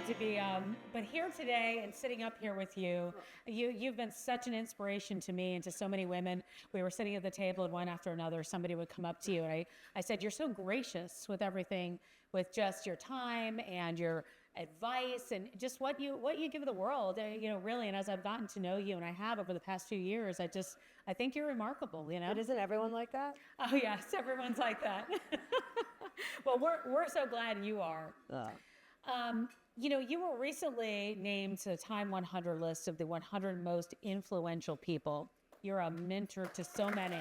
to be, but here today and sitting up here with you, you've been such an inspiration to me and to so many women. We were sitting at the table and one after another, somebody would come up to you and I said, you're so gracious with everything, with just your time and your advice and just what you give the world, really. And as I've gotten to know you, and I have over the past few years, I think you're remarkable, But isn't everyone like that? Oh yes, everyone's like that. Well, we're so glad you are. You were recently named to the Time 100 list of the 100 most influential people. You're a mentor to so many.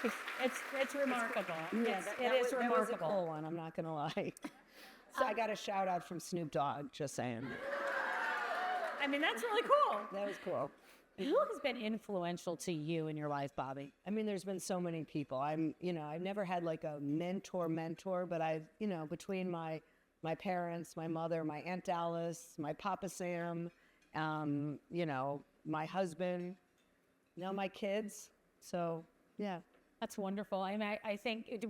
It's remarkable. It is remarkable. That was a cool one, I'm not going to lie. So I got a shout out from Snoop Dogg, just saying. I mean, that's really cool. That was cool. Who has been influential to you in your life, Bobbi? I mean, there's been so many people. I've never had like a mentor, but I've, between my parents, my mother, my Aunt Alice, my Papa Sam, my husband, now my kids. So, yeah. That's wonderful. I mean, I think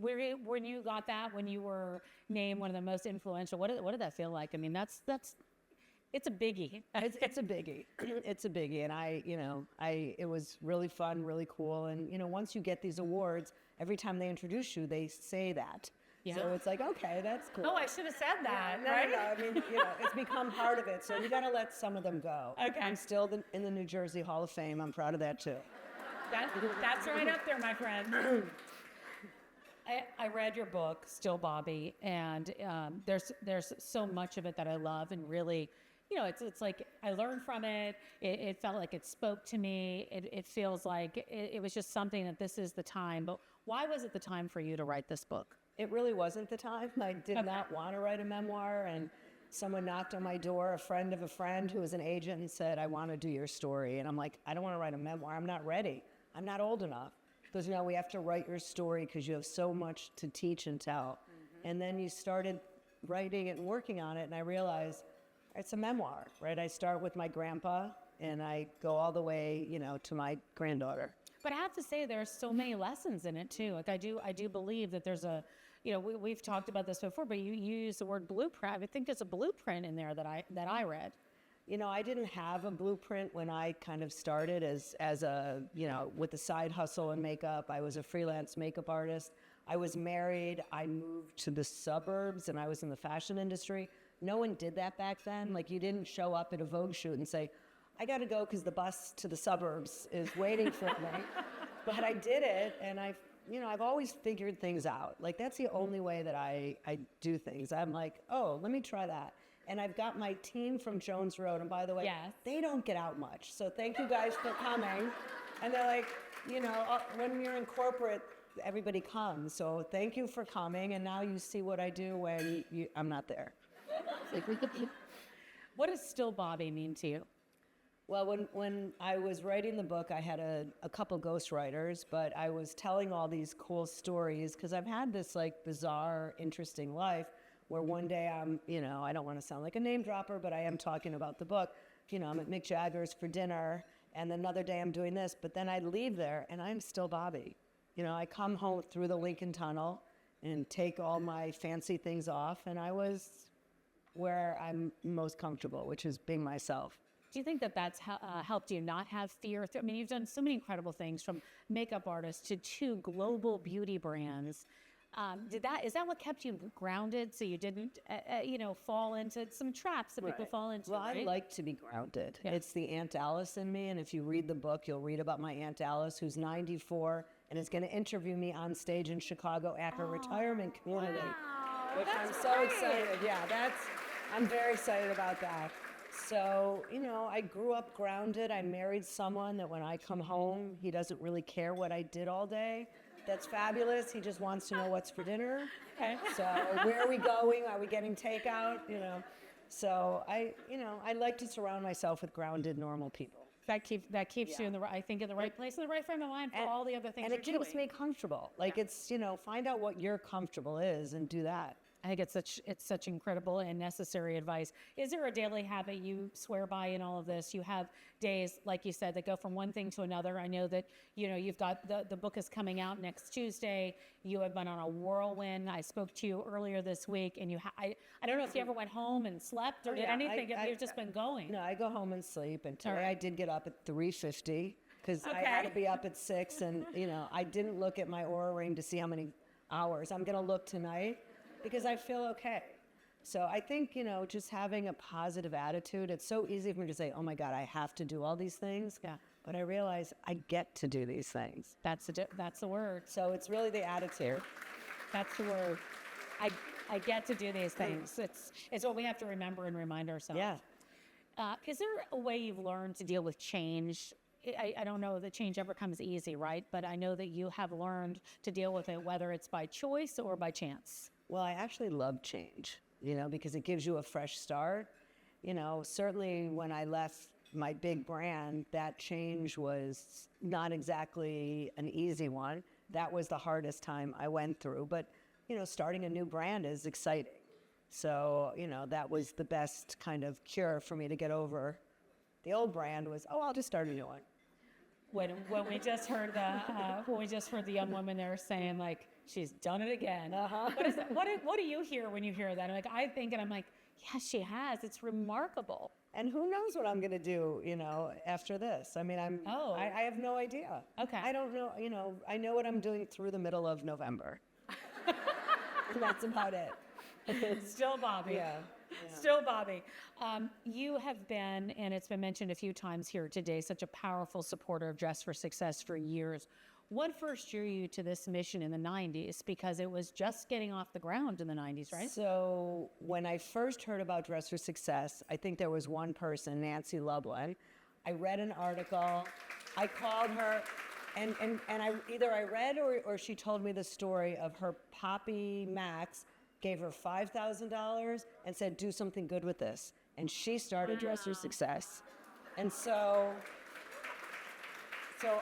when you got that, when you were named one of the most influential, what did that feel like? I mean, it's a biggie. It's a biggie. It's a biggie. And it was really fun, really cool. And, once you get these awards, every time they introduce you, they say that. Yeah. So it's like, okay, that's cool. Oh, I should have said that. Yeah, right? No. I mean, it's become part of it. So you got to let some of them go. Okay. I'm still in the New Jersey Hall of Fame. I'm proud of that too. That's right up there, my friend. I read your book, Still Bobbi, and there's so much of it that I love, and really, it's like I learned from it. It felt like it spoke to me. It feels like it was just something that this is the time. But why was it the time for you to write this book? It really wasn't the time. I did not want to write a memoir, and someone knocked on my door, a friend of a friend who was an agent, and said, I want to do your story. And I'm like, I don't want to write a memoir. I'm not ready. I'm not old enough. Because, we have to write your story because you have so much to teach and tell. Mm-hmm. And then you started writing it and working on it, and I realized it's a memoir, right? I start with my grandpa, and I go all the way, to my granddaughter. But I have to say, there are so many lessons in it too. Like I do believe that there's a, we've talked about this before, but you use the word blueprint. I think there's a blueprint in there that I read. I didn't have a blueprint when I kind of started as a, with the side hustle and makeup. I was a freelance makeup artist. I was married. I moved to the suburbs and I was in the fashion industry. No one did that back then. Like you didn't show up at a Vogue shoot and say, I got to go because the bus to the suburbs is waiting for me. But I did it, and I've always figured things out. Like that's the only way that I do things. I'm like, oh, let me try that. And I've got my team from Jones Road, and by the way, yes, they don't get out much. So thank you guys for coming. And they're like, when you're in corporate, everybody comes. So thank you for coming, and now you see what I do when I'm not there. What does Still Bobbi mean to you? Well, when I was writing the book, I had a couple ghostwriters, but I was telling all these cool stories because I've had this like bizarre, interesting life where one day I'm, I don't want to sound like a name dropper, but I am talking about the book. I'm at Mick Jagger's for dinner, and another day I'm doing this, but then I leave there and I'm still Bobbi. I come home through the Lincoln Tunnel and take all my fancy things off, and I was where I'm most comfortable, which is being myself. Do you think that that's helped you not have fear? I mean, you've done so many incredible things, from makeup artists to 2 global beauty brands. Is that what kept you grounded, so you didn't, fall into some traps that people fall into? Well, right? I like to be grounded. Yeah. It's the Aunt Alice in me, and if you read the book, you'll read about my Aunt Alice, who's 94, and is going to interview me on stage in Chicago at her retirement community. Wow, which that's I'm so great. excited. Yeah, I'm very excited about that. So, I grew up grounded. I married someone that when I come home, he doesn't really care what I did all day. That's fabulous. He just wants to know what's for dinner. Okay. So where are we going? Are we getting takeout? So I like to surround myself with grounded, normal people. That keeps you in the right place, in the right frame of mind for all the other things. And it keeps me comfortable. Like it's, find out what your comfortable is and do that. I think it's such incredible and necessary advice. Is there a daily habit you swear by in all of this? You have days, like you said, that go from one thing to another. I know that, you've got the book is coming out next Tuesday. You have been on a whirlwind. I spoke to you earlier this week, and I don't know if you ever went home and slept or did anything. You've just been going. No, I go home and sleep. And today I did get up at 3:50 because I had to be up at 6. And, I didn't look at my Oura ring to see how many hours. I'm going to look tonight because I feel okay. So I think, just having a positive attitude, it's so easy for me to say, oh my God, I have to do all these things. Yeah. But I realize I get to do these things. That's the word. So it's really the attitude. That's the word. I get to do these things. It's what we have to remember and remind ourselves. Yeah. Is there a way you've learned to deal with change? I don't know that change ever comes easy, right? But I know that you have learned to deal with it, whether it's by choice or by chance. Well, I actually love change, because it gives you a fresh start. Certainly when I left my big brand, that change was not exactly an easy one. That was the hardest time I went through. But, starting a new brand is exciting. So, that was the best kind of cure for me to get over. The old brand was, I'll just start a new one. When we just heard the young woman there saying, like, she's done it again. What is that? What do you hear when you hear that? I'm like, yes, she has. It's remarkable. And who knows what I'm going to do, after this. I mean, I have no idea. Okay. I don't know, I know what I'm doing through the middle of November. That's about it. Still Bobbi. Yeah. Still Bobbi. You have been, and it's been mentioned a few times here today, such a powerful supporter of Dress for Success for years. What first drew you to this mission in the 90s? Because it was just getting off the ground in the 90s, right? So when I first heard about Dress for Success, I think there was one person, Nancy Lublin. I read an article. I called her, and I read or she told me the story of her Poppy Max gave her $5,000 and said, do something good with this. And she started Dress for Success. And so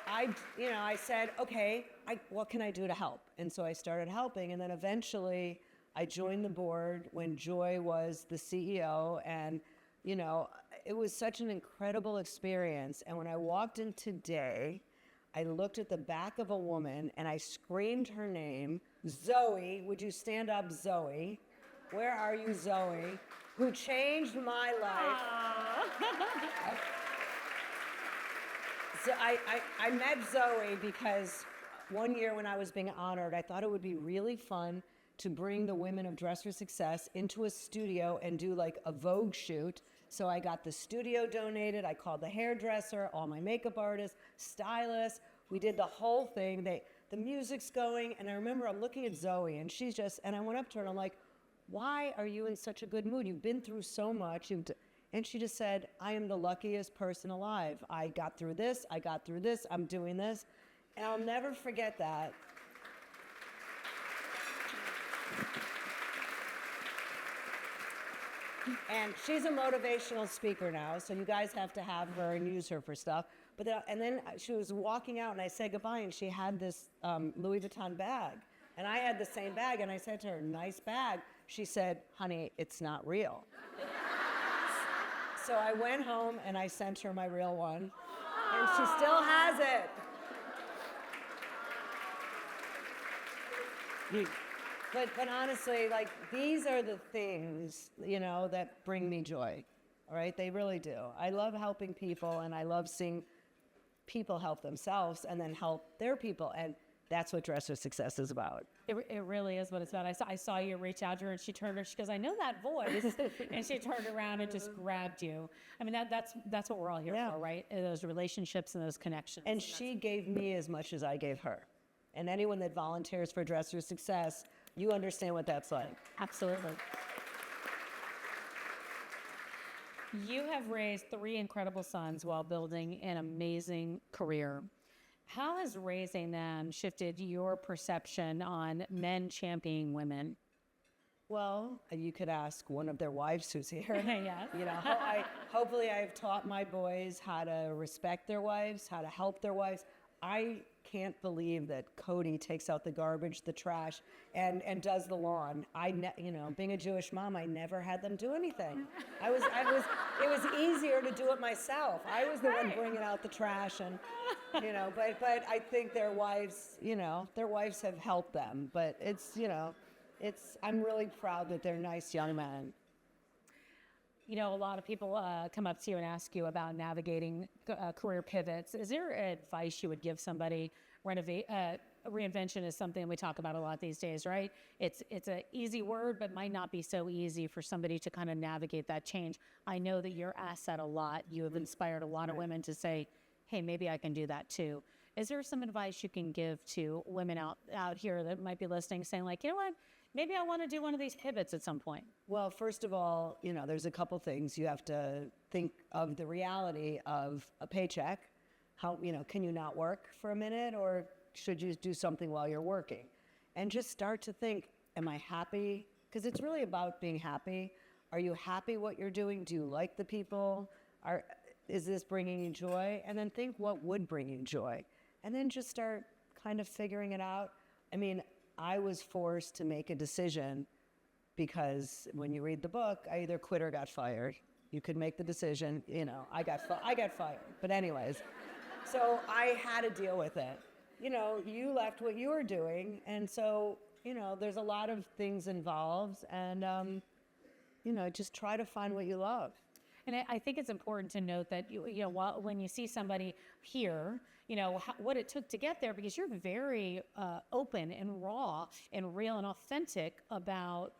I said, okay, what can I do to help? And so I started helping. And then eventually I joined the board when Joy was the CEO. And, it was such an incredible experience. And when I walked in today, I looked at the back of a woman and I screamed her name, Zoe. Would you stand up, Zoe? Where are you, Zoe? Who changed my life. So I met Zoe because one year when I was being honored, I thought it would be really fun to bring the women of Dress for Success into a studio and do like a Vogue shoot. So I got the studio donated. I called the hairdresser, all my makeup artists, stylists. We did the whole thing. The music's going, and I remember I'm looking at Zoe, and and I went up to her, and I'm like, why are you in such a good mood? You've been through so much. And she just said, I am the luckiest person alive. I got through this, I'm doing this. And I'll never forget that. And she's a motivational speaker now, so you guys have to have her and use her for stuff. And then she was walking out, and I said goodbye, and she had this Louis Vuitton bag. And I had the same bag, and I said to her, nice bag. She said, honey, it's not real. So I went home, and I sent her my real one, and she still has it. But honestly, like, these are the things, that bring me joy, all right? They really do. I love helping people, and I love seeing people help themselves and then help their people, and that's what Dress for Success is about. It really is what it's about. I saw you reach out to her, and she goes, I know that voice. And she turned around and just grabbed you. I mean, that's what we're all here for, right? Those relationships and those connections. And she gave me as much as I gave her. And anyone that volunteers for Dress for Success, you understand what that's like. Absolutely. You have raised 3 incredible sons while building an amazing career. How has raising them shifted your perception on men championing women? Well, you could ask one of their wives who's here. Yes. Hopefully I've taught my boys how to respect their wives, how to help their wives. I can't believe that Cody takes out the garbage, the trash, and does the lawn. Being a Jewish mom, I never had them do anything. It was easier to do it myself. I was the one bringing out the trash, and but I think their wives have helped them. But I'm really proud that they're nice young men. A lot of people come up to you and ask you about navigating career pivots. Is there advice you would give somebody? Reinvention is something we talk about a lot these days, right? It's an easy word, but might not be so easy for somebody to kind of navigate that change. I know that you're asked that a lot. You have inspired a lot of women to say, hey, maybe I can do that too. Is there some advice you can give to women out here that might be listening, saying like, you know what? Maybe I want to do one of these pivots at some point. Well, first of all, there's a couple things. You have to think of the reality of a paycheck. How, can you not work for a minute, or should you do something while you're working? And just start to think, am I happy? Because it's really about being happy. Are you happy what you're doing? Do you like the people? Is this bringing you joy? And then think what would bring you joy. And then just start kind of figuring it out. I was forced to make a decision because when you read the book, I either quit or got fired. You could make the decision, I got fired. But anyways, so I had to deal with it. You left what you were doing. And so, there's a lot of things involved, and, just try to find what you love. And I think it's important to note that, when you see somebody here, what it took to get there, because you're very open and raw and real and authentic about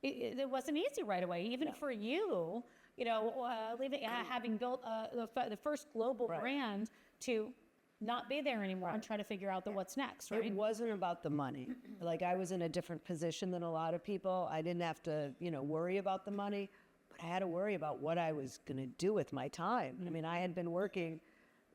it wasn't easy right away, even for you, having built the first global brand to not be there anymore and try to figure out what's next, right? It wasn't about the money. Like, I was in a different position than a lot of people. I didn't have to, worry about the money, but I had to worry about what I was going to do with my time. I had been working,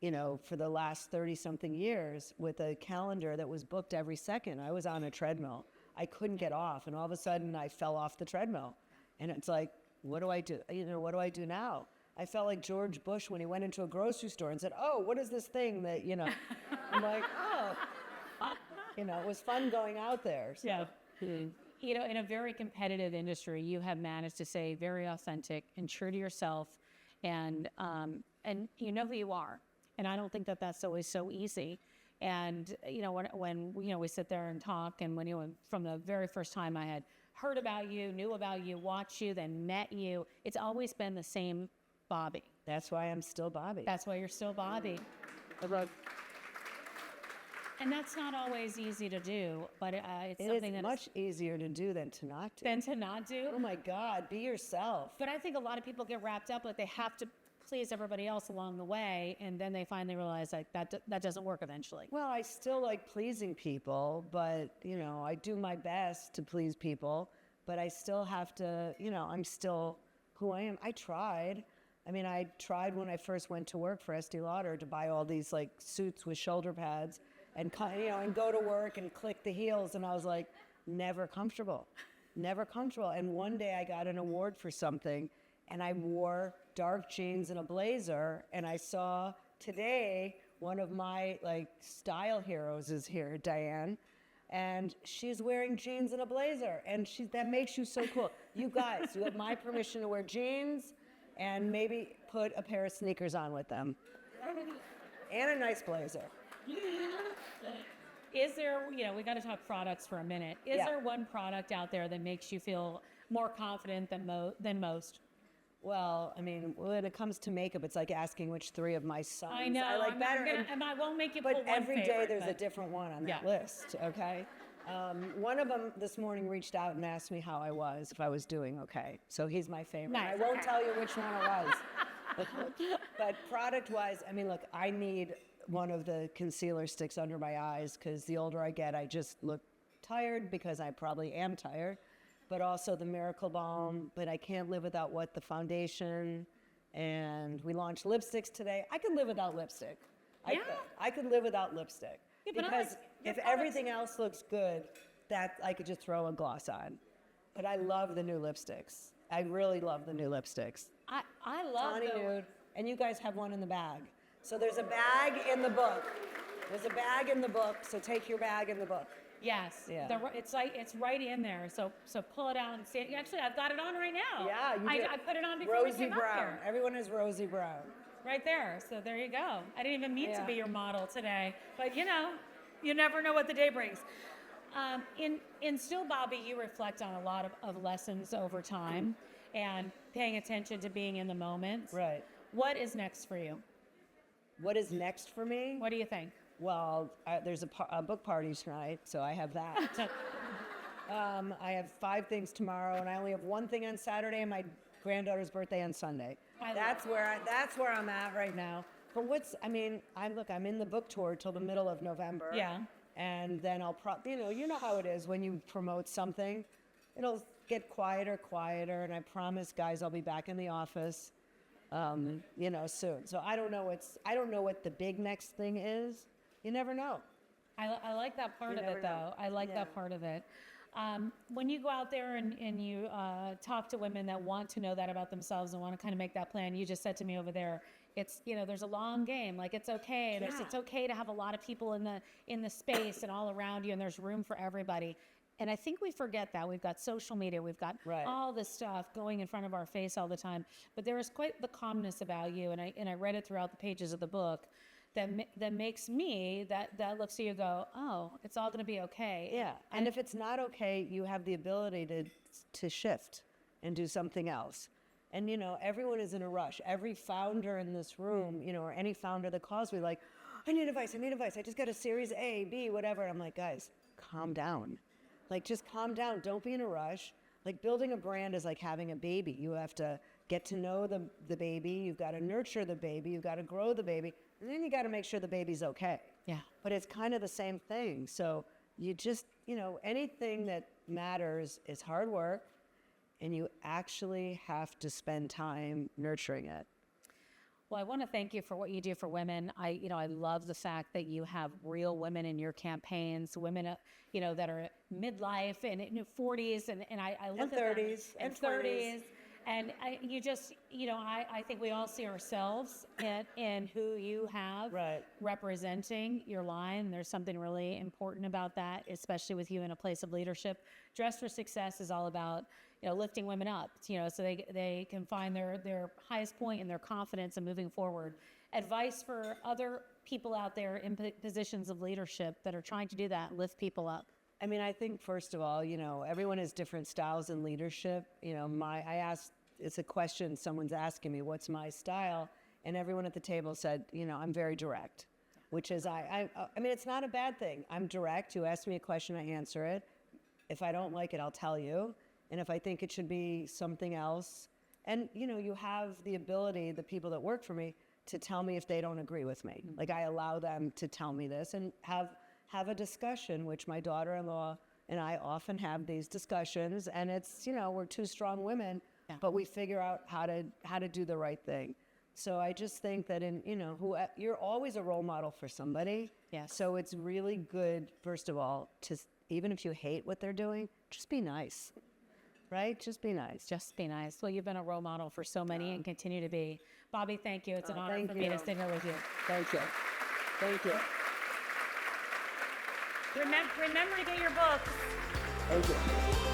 for the last 30-something years with a calendar that was booked every second. I was on a treadmill. I couldn't get off, and all of a sudden I fell off the treadmill. And it's like, what do I do? What do I do now? I felt like George Bush when he went into a grocery store and said, oh, what is this thing that, I'm like, oh, it was fun going out there. So. Yeah. In a very competitive industry, you have managed to stay very authentic and true to yourself, and you know who you are. And I don't think that that's always so easy. And, when we sit there and talk, and from the very first time I had heard about you, knew about you, watched you, then met you, it's always been the same Bobbi. That's why I'm still Bobbi. That's why you're still Bobbi. And that's not always easy to do, but it's something that's much easier to do than to not do. Than to not do? Oh my God, be yourself. But I think a lot of people get wrapped up, like they have to please everybody else along the way, and then they finally realize like that doesn't work eventually. Well, I still like pleasing people, but I do my best to please people, but I still have to, I'm still who I am. I tried when I first went to work for Estee Lauder to buy all these like suits with shoulder pads and and go to work and click the heels, and I was like, never comfortable. And one day I got an award for something, and I wore dark jeans and a blazer, and I saw today one of my like style heroes is here, Diane, and she's wearing jeans and a blazer, and that makes you so cool. You guys, you have my permission to wear jeans and maybe put a pair of sneakers on with them and a nice blazer. Is there, we got to talk products for a minute. Is there one product out there that makes you feel more confident than most? Well, when it comes to makeup, it's like asking which three of my sons I know, I like I'm better. and I won't make you pull But one every day favorite, there's but a different one on that list, okay? One of them this morning reached out and asked me how I was, if I was doing okay. So he's my favorite. Nice, I won't tell you which one it was. But product-wise, look, I need one of the concealer sticks under my eyes because the older I get, I just look tired because I probably am tired. But also the Miracle Balm, but I can't live without the foundation. And we launched lipsticks today. I could live without lipstick. I could live without lipstick. Yeah, because if everything else looks good, that I could just throw a gloss on. But I love the new lipsticks. I really love the new lipsticks. I love Tawny Nude, and you guys have one in the bag. So there's a bag in the book. There's a bag in the book, so take your bag in the book. Yes. Yeah. It's like, it's right in there. So pull it out and see it. Actually, I've got it on right now. Yeah, you do. I put it on before we Rosy came up Brown. here. Everyone is Rosy Brown. Right there. So there you go. I didn't even mean to Yeah. be your model today, but you know, you never know what the day brings. In Still Bobbi, you reflect on a lot of lessons over time and paying attention to being in the moment. Right. What is next for you? What is next for me? What do you think? Well, there's a book party tonight, so I have that. I have 5 things tomorrow, and I only have 1 thing on Saturday, and my granddaughter's birthday on Sunday. That's where I'm at right now. But I'm in the book tour till the middle of November. Yeah. And then I'll you know how it is when you promote something, it'll get quieter, and I promise, guys, I'll be back in the office, soon. So I don't know what the big next thing is. You never know. I like that part of it, though. I like that part of it. When you go out there and you talk to women that want to know that about themselves and want to kind of make that plan, you just said to me over there, it's, there's a long game. Like, it's okay. It's okay to have a lot of people in the space and all around you, and there's room for everybody. And I think we forget that. We've got social media. We've got all this stuff going in front of our face all the time. But there is quite the calmness about you, and I read it throughout the pages of the book, that makes me, that looks at you and go, oh, it's all going to be okay. Yeah, and if it's not okay, you have the ability to shift and do something else. And, everyone is in a rush. Every founder in this room, or any founder that calls me like, I need advice. I just got a series A, B, whatever. And I'm like, guys, calm down. Like, just calm down. Don't be in a rush. Like, building a brand is like having a baby. You have to get to know the baby. You've got to nurture the baby. You've got to grow the baby. And then you got to make sure the baby's okay. Yeah. But it's kind of the same thing. So you just, anything that matters is hard work, and you actually have to spend time nurturing it. Well, I want to thank you for what you do for women. I love the fact that you have real women in your campaigns, women, that are midlife and in 40s, and I look at 30s and 30s. And I think we all see ourselves in who you have representing your line. There's something really important about that, especially with you in a place of leadership. Dress for Success is all about, lifting women up, so they can find their highest point in their confidence and moving forward. Advice for other people out there in positions of leadership that are trying to do that, lift people up. I think, first of all, everyone has different styles in leadership. It's a question someone's asking me, what's my style? And everyone at the table said, I'm very direct, which is, it's not a bad thing. I'm direct. You ask me a question, I answer it. If I don't like it, I'll tell you. And if I think it should be something else, and, you have the ability, the people that work for me, to tell me if they don't agree with me. Mm-hmm. Like, I allow them to tell me this and have a discussion, which my daughter-in-law and I often have these discussions, and it's, we're 2 strong women, but we figure out how to do the right thing. So I just think that you're always a role model for somebody. Yes. So it's really good, first of all, to, even if you hate what they're doing, just be nice, right? Just be nice. Just be nice. Well, you've been a role model for so many and continue to be. Bobbi, thank you. It's an honor for me to sit here with you. Thank you. Thank you. Remember to get your books. Thank you.